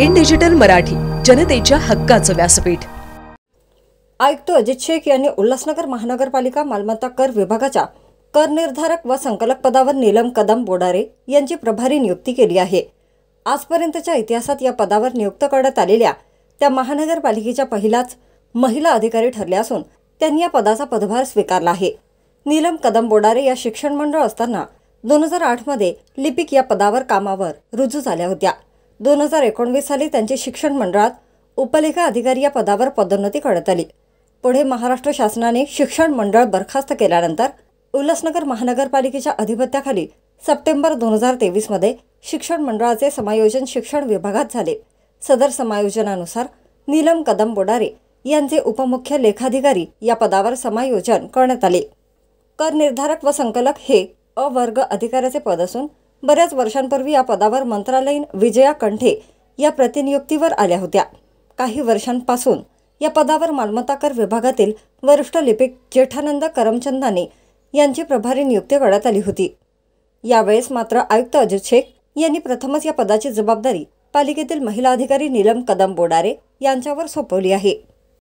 In digital Marathi, जनतेच्या हक्काचं व्यासपीठ। आयुक्त अजित शेख यांनी उल्हासनगर महानगरपालिका मालमत्ता कर विभागाच्या कर निर्धारक व संकलक पदावर नीलम कदम बोडारे यांची प्रभारी नियुक्ती केली आहे। आजपर्यंतच्या इतिहासात या पदावर नियुक्त करण्यात आलेल्या त्या महानगरपालिकेच्या पहिल्याच महिला अधिकारी ठरल्या असून त्यांनी या पदाचा पदभार स्वीकारला आहे। नीलम कदम बोडारे या शिक्षण मंडळ असताना 2008 मध्ये लिपिक या पदावर कामावर रुजू झाल्या होत्या। 2019 साली त्यांची शिक्षण मंडळात उपलेखा अधिकारी या पदावर पदोन्नती करण्यात आली। पुढे महाराष्ट्र शासनाने शिक्षण मंडळ बरखास्त केल्यानंतर उल्हासनगर महानगरपालिकेच्या अधिपत्याखाली सप्टेंबर 2023 मध्ये शिक्षण मंडळाचे समायोजन शिक्षण विभागात झाले। सदर समायोजनानुसार नीलम कदम बोडारे यांचे उपमुख्य लेखाधिकारी या पदावर समायोजन करण्यात आले। कर निर्धारक व संकलक हे अ वर्ग अधिकाऱ्याचे पद असून बऱ्याच वर्षांपूर्वी या पदावर मंत्रालयीन विजया कंठे या प्रतिनियुक्तीवर आल्या होत्या। काही वर्षांपासून या पदावर मालमत्ता कर विभागातील वरिष्ठ लिपिक जेठानंद करमचंदानी यांची प्रभारी नियुक्ती करण्यात आली होती। यावेळेस मात्र आयुक्त अजित शेख यांनी प्रथमच या पदाची जबाबदारी पालिकेतील महिला अधिकारी नीलम कदम बोडारे यांच्यावर सोपवली आहे।